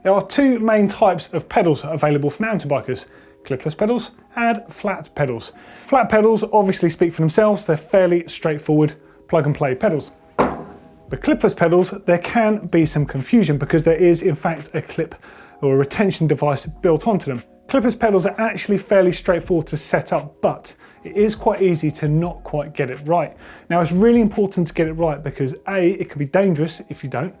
There are two main types of pedals available for mountain bikers: clipless pedals and flat pedals. Flat pedals obviously speak for themselves. They're fairly straightforward plug and play pedals. The clipless pedals, there can be some confusion because there is in fact a clip or a retention device built onto them. Clipless pedals are actually fairly straightforward to set up, but it is quite easy to not quite get it right. Now it's really important to get it right because A, it can be dangerous if you don't,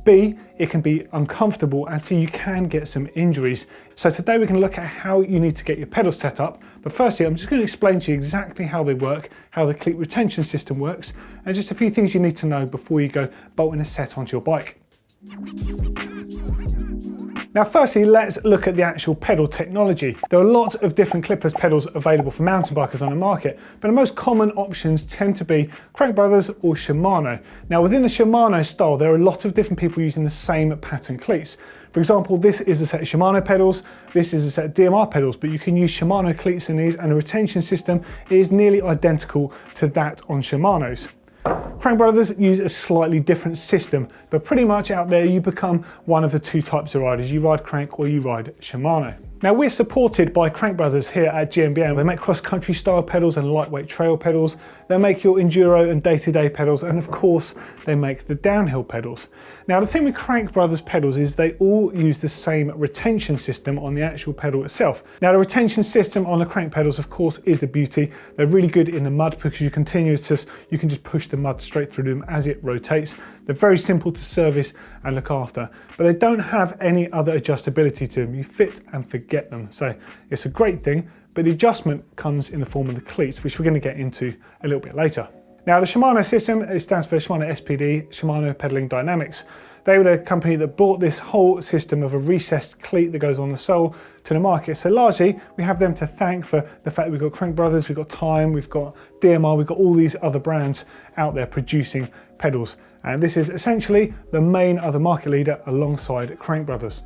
B, it can be uncomfortable, and C, you can get some injuries. So today we're going to look at how you need to get your pedals set up. But firstly, I'm just going to explain to you exactly how they work, how the cleat retention system works, and just a few things you need to know before you go bolting a set onto your bike. Now firstly, let's look at the actual pedal technology. There are lots of different clipless pedals available for mountain bikers on the market, but the most common options tend to be Crankbrothers or Shimano. Now within the Shimano style, there are a lot of different people using the same pattern cleats. For example, this is a set of Shimano pedals, this is a set of DMR pedals, but you can use Shimano cleats in these, and the retention system is nearly identical to that on Shimano's. Crankbrothers use a slightly different system, but pretty much out there you become one of the two types of riders. You ride Crank or you ride Shimano. Now we're supported by Crankbrothers here at GMBN. They make cross-country style pedals and lightweight trail pedals. They make your enduro and day-to-day pedals, and of course they make the downhill pedals. Now the thing with Crankbrothers pedals is they all use the same retention system on the actual pedal itself. Now the retention system on the Crank pedals of course is the beauty. They're really good in the mud because you can just push the mud straight through them as it rotates. They're very simple to service and look after, but they don't have any other adjustability to them. You fit and forget them. So it's a great thing, but the adjustment comes in the form of the cleats, which we're going to get into a little bit later. Now the Shimano system, it stands for Shimano SPD, Shimano Pedaling Dynamics. They were the company that brought this whole system of a recessed cleat that goes on the sole to the market. So largely we have them to thank for the fact that we've got Crankbrothers, we've got Time, we've got DMR, we've got all these other brands out there producing pedals. And this is essentially the main other market leader alongside Crankbrothers.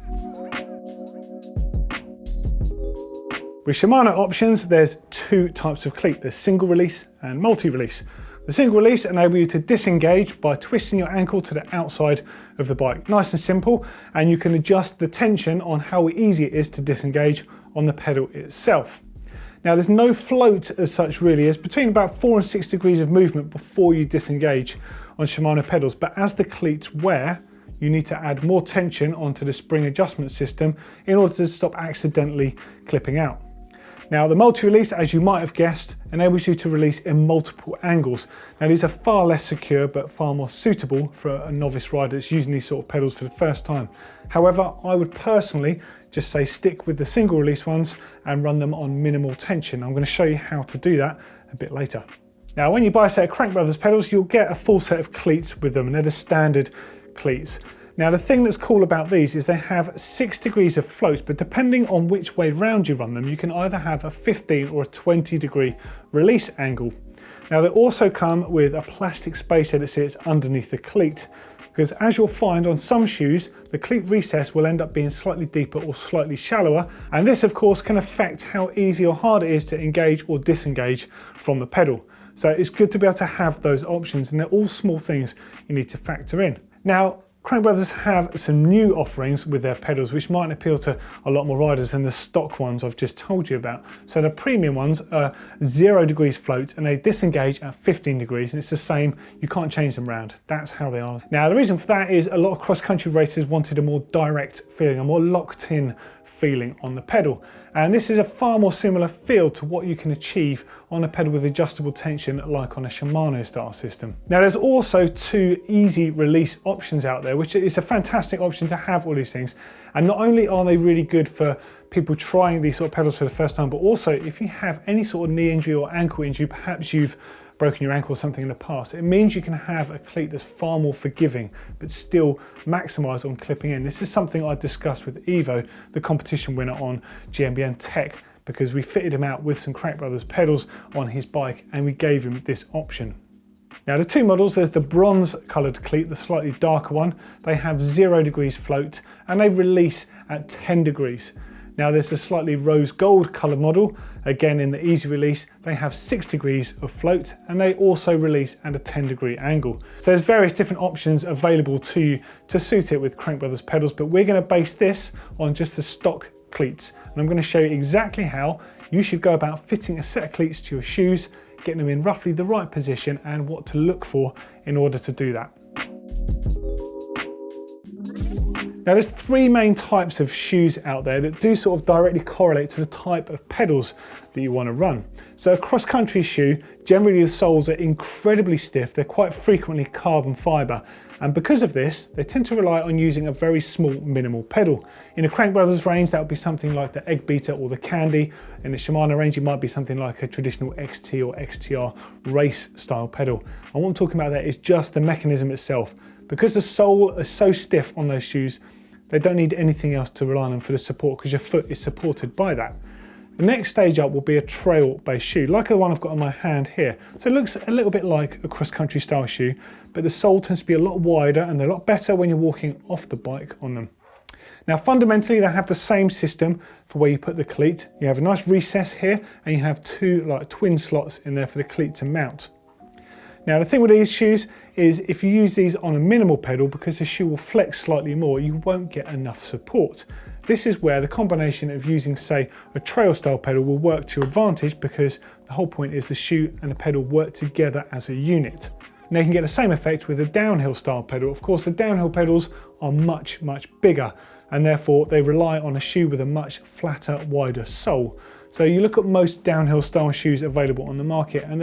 With Shimano options, there's two types of cleat. There's single release and multi-release. The single release enables you to disengage by twisting your ankle to the outside of the bike. Nice and simple, and you can adjust the tension on how easy it is to disengage on the pedal itself. Now there's no float as such really. It's between about 4 and 6 degrees of movement before you disengage on Shimano pedals, but as the cleats wear, you need to add more tension onto the spring adjustment system in order to stop accidentally clipping out. Now the multi-release, as you might have guessed, enables you to release in multiple angles. Now these are far less secure but far more suitable for a novice rider that's using these sort of pedals for the first time. However, I would personally just say stick with the single release ones and run them on minimal tension. I'm going to show you how to do that a bit later. Now when you buy a set of Crankbrothers pedals, you'll get a full set of cleats with them, and they're the standard cleats. Now the thing that's cool about these is they have 6 degrees of float, but depending on which way round you run them, you can either have a 15 or a 20 degree release angle. Now they also come with a plastic spacer that sits underneath the cleat, because as you'll find on some shoes, the cleat recess will end up being slightly deeper or slightly shallower, and this of course can affect how easy or hard it is to engage or disengage from the pedal. So it's good to be able to have those options, and they're all small things you need to factor in. Now, Crankbrothers have some new offerings with their pedals which might appeal to a lot more riders than the stock ones I've just told you about. So the premium ones are 0 degrees float and they disengage at 15 degrees, and it's the same, you can't change them around. That's how they are. Now the reason for that is a lot of cross-country racers wanted a more direct feeling, a more locked in feeling on the pedal. And this is a far more similar feel to what you can achieve on a pedal with adjustable tension like on a Shimano style system. Now there's also 2 easy release options out there, which is a fantastic option to have all these things. And not only are they really good for people trying these sort of pedals for the first time, but also if you have any sort of knee injury or ankle injury, perhaps you've broken your ankle or something in the past, it means you can have a cleat that's far more forgiving but still maximise on clipping in. This is something I discussed with Evo, the competition winner on GMBN Tech, because we fitted him out with some Crankbrothers pedals on his bike and we gave him this option. Now the 2 models, there's the bronze coloured cleat, the slightly darker one. They have 0 degrees float and they release at 10 degrees. Now there's a slightly rose gold colour model. Again, in the easy release, they have 6 degrees of float and they also release at a 10-degree angle. So there's various different options available to you to suit it with Crank Brothers pedals, but we're going to base this on just the stock cleats. And I'm going to show you exactly how you should go about fitting a set of cleats to your shoes, getting them in roughly the right position and what to look for in order to do that. Now there's 3 main types of shoes out there that do sort of directly correlate to the type of pedals that you want to run. So a cross-country shoe, generally the soles are incredibly stiff, they're quite frequently carbon fibre, and because of this they tend to rely on using a very small minimal pedal. In a Crank Brothers range that would be something like the Egg Beater or the Candy. In the Shimano range it might be something like a traditional XT or XTR race style pedal. And what I'm talking about there is just the mechanism itself. Because the sole is so stiff on those shoes, they don't need anything else to rely on for the support because your foot is supported by that. The next stage up will be a trail-based shoe, like the one I've got in my hand here. So it looks a little bit like a cross-country style shoe, but the sole tends to be a lot wider and they're a lot better when you're walking off the bike on them. Now fundamentally they have the same system for where you put the cleat. You have a nice recess here and you have 2 like twin slots in there for the cleat to mount. Now the thing with these shoes is if you use these on a minimal pedal, because the shoe will flex slightly more, you won't get enough support. This is where the combination of using, say, a trail style pedal will work to your advantage, because the whole point is the shoe and the pedal work together as a unit. Now you can get the same effect with a downhill style pedal. Of course the downhill pedals are much bigger and therefore they rely on a shoe with a much flatter, wider sole. So you look at most downhill style shoes available on the market and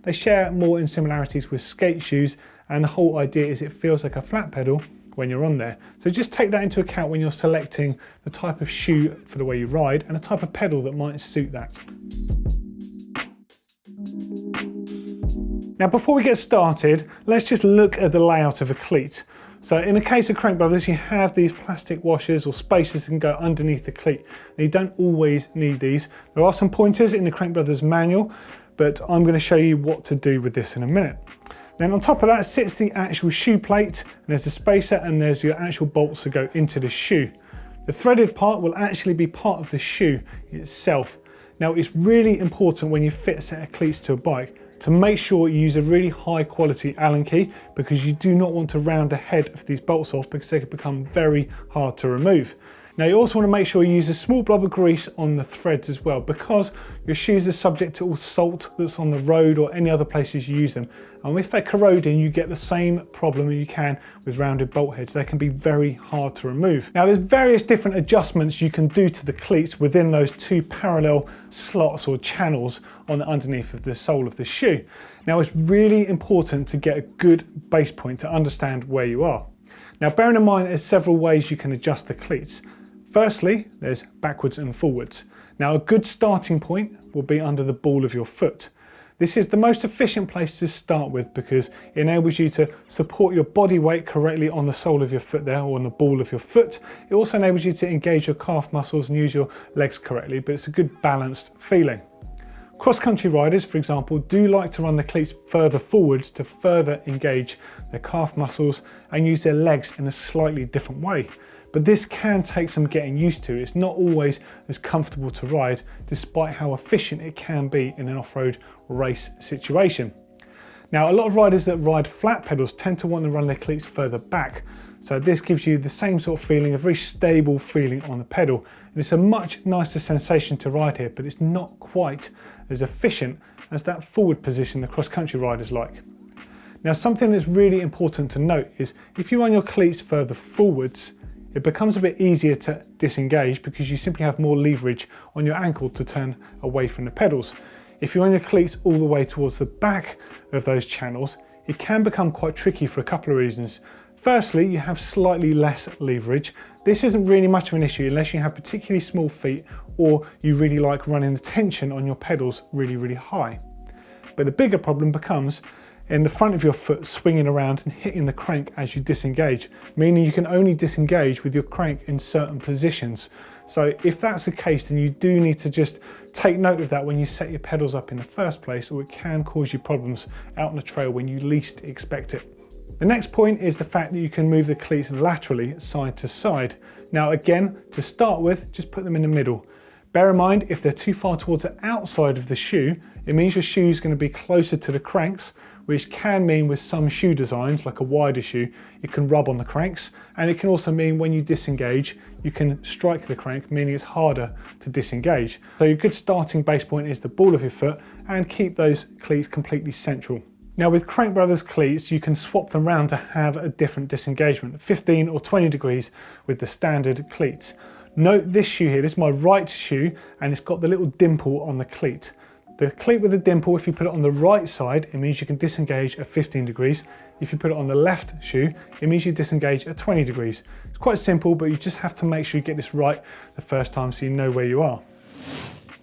they share more in similarities with skate shoes, and the whole idea is it feels like a flat pedal when you're on there. So just take that into account when you're selecting the type of shoe for the way you ride and the type of pedal that might suit that. Now before we get started, let's just look at the layout of a cleat. So in the case of Crank Brothers, you have these plastic washers or spacers that can go underneath the cleat. Now, you don't always need these. There are some pointers in the Crank Brothers manual, but I'm going to show you what to do with this in a minute. Then on top of that sits the actual shoe plate, and there's a spacer and there's your actual bolts that go into the shoe. The threaded part will actually be part of the shoe itself. Now it's really important when you fit a set of cleats to a bike to make sure you use a really high quality Allen key, because you do not want to round the head of these bolts off because they can become very hard to remove. Now you also want to make sure you use a small blob of grease on the threads as well, because your shoes are subject to all salt that's on the road or any other places you use them. And if they're corroding, you get the same problem you can with rounded bolt heads. They can be very hard to remove. Now there's various different adjustments you can do to the cleats within those 2 parallel slots or channels on the underneath of the sole of the shoe. Now it's really important to get a good base point to understand where you are. Now bearing in mind there's several ways you can adjust the cleats. Firstly, there's backwards and forwards. Now a good starting point will be under the ball of your foot. This is the most efficient place to start with because it enables you to support your body weight correctly on the sole of your foot there, or on the ball of your foot. It also enables you to engage your calf muscles and use your legs correctly, but it's a good balanced feeling. Cross-country riders, for example, do like to run the cleats further forwards to further engage their calf muscles and use their legs in a slightly different way. But this can take some getting used to. It's not always as comfortable to ride, despite how efficient it can be in an off-road race situation. Now, a lot of riders that ride flat pedals tend to want to run their cleats further back. So this gives you the same sort of feeling, a very stable feeling on the pedal. And it's a much nicer sensation to ride here, but it's not quite as efficient as that forward position the cross-country riders like. Now, something that's really important to note is if you run your cleats further forwards, it becomes a bit easier to disengage because you simply have more leverage on your ankle to turn away from the pedals. If you run your cleats all the way towards the back of those channels, it can become quite tricky for a couple of reasons. Firstly, you have slightly less leverage. This isn't really much of an issue unless you have particularly small feet or you really like running the tension on your pedals really high. But the bigger problem becomes in the front of your foot swinging around and hitting the crank as you disengage, meaning you can only disengage with your crank in certain positions. So if that's the case, then you do need to just take note of that when you set your pedals up in the first place, or it can cause you problems out on the trail when you least expect it. The next point is the fact that you can move the cleats laterally side to side. Now again, to start with, just put them in the middle. Bear in mind, if they're too far towards the outside of the shoe, it means your shoe is going to be closer to the cranks, which can mean with some shoe designs, like a wider shoe, it can rub on the cranks. And it can also mean when you disengage, you can strike the crank, meaning it's harder to disengage. So your good starting base point is the ball of your foot, and keep those cleats completely central. Now with crankbrothers cleats, you can swap them around to have a different disengagement, 15 or 20 degrees with the standard cleats. Note this shoe here, this is my right shoe, and it's got the little dimple on the cleat. The cleat with the dimple, if you put it on the right side, it means you can disengage at 15 degrees. If you put it on the left shoe, it means you disengage at 20 degrees. It's quite simple, but you just have to make sure you get this right the first time so you know where you are.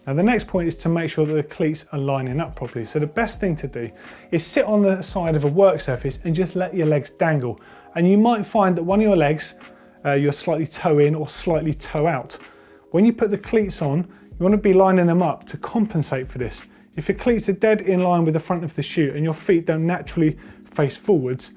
Now the next point is to make sure that the cleats are lining up properly. So the best thing to do is sit on the side of a work surface and just let your legs dangle. And you might find that one of your legs, you're slightly toe in or slightly toe out. When you put the cleats on, you want to be lining them up to compensate for this. If your cleats are dead in line with the front of the shoe and your feet don't naturally face forwards,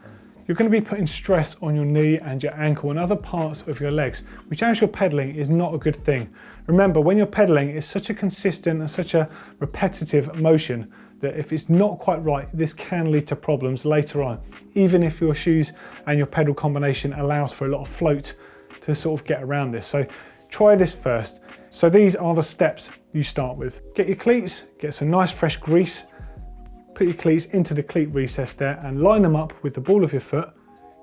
you're going to be putting stress on your knee and your ankle and other parts of your legs, which as you're pedaling is not a good thing. Remember, when you're pedaling, it's such a consistent and such a repetitive motion that if it's not quite right, this can lead to problems later on, even if your shoes and your pedal combination allows for a lot of float to sort of get around this. So try this first. So these are the steps you start with. Get your cleats, get some nice fresh grease, put your cleats into the cleat recess there and line them up with the ball of your foot.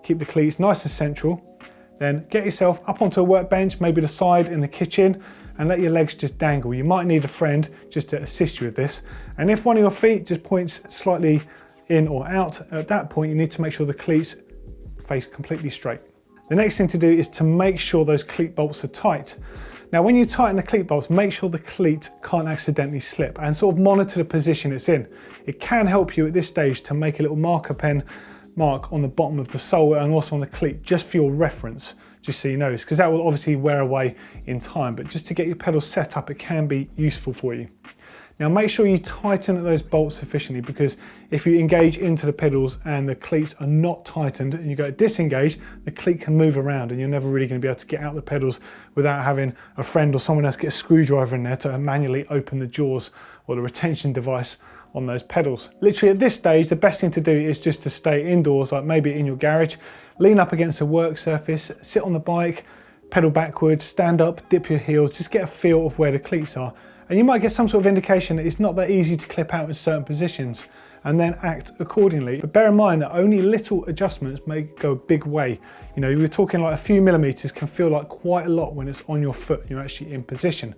Keep the cleats nice and central. Then get yourself up onto a workbench, maybe the side in the kitchen, and let your legs just dangle. You might need a friend just to assist you with this. And if one of your feet just points slightly in or out, at that point you need to make sure the cleats face completely straight. The next thing to do is to make sure those cleat bolts are tight. Now when you tighten the cleat bolts, make sure the cleat can't accidentally slip and sort of monitor the position it's in. It can help you at this stage to make a little marker pen mark on the bottom of the sole and also on the cleat, just for your reference, just so you know, because that will obviously wear away in time, but just to get your pedals set up, it can be useful for you. Now make sure you tighten those bolts sufficiently, because if you engage into the pedals and the cleats are not tightened and you go to disengage, the cleat can move around and you're never really going to be able to get out the pedals without having a friend or someone else get a screwdriver in there to manually open the jaws or the retention device on those pedals. Literally at this stage, the best thing to do is just to stay indoors, like maybe in your garage, lean up against a work surface, sit on the bike, pedal backwards, stand up, dip your heels, just get a feel of where the cleats are. And you might get some sort of indication that it's not that easy to clip out in certain positions, and then act accordingly. But bear in mind that only little adjustments may go a big way. You know, we're talking like a few millimeters can feel like quite a lot when it's on your foot, you're actually in position.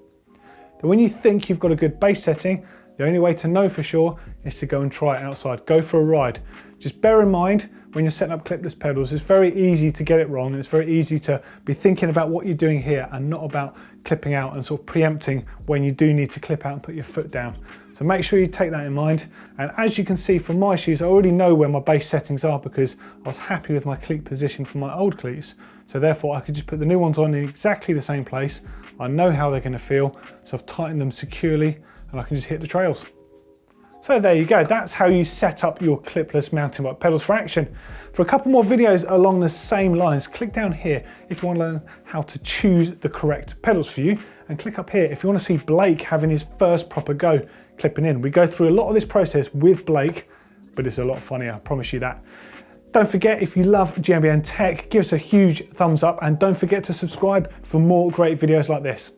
But when you think you've got a good base setting, the only way to know for sure is to go and try it outside. Go for a ride. Just bear in mind, when you're setting up clipless pedals, it's very easy to get it wrong, and it's very easy to be thinking about what you're doing here and not about clipping out and sort of preempting when you do need to clip out and put your foot down. So make sure you take that in mind. And as you can see from my shoes, I already know where my base settings are because I was happy with my cleat position for my old cleats. So therefore I could just put the new ones on in exactly the same place. I know how they're going to feel, so I've tightened them securely and I can just hit the trails. So there you go, that's how you set up your clipless mountain bike pedals for action. For a couple more videos along the same lines, click down here if you want to learn how to choose the correct pedals for you, and click up here if you want to see Blake having his first proper go clipping in. We go through a lot of this process with Blake, but it's a lot funnier, I promise you that. Don't forget, if you love GMBN Tech, give us a huge thumbs up and don't forget to subscribe for more great videos like this.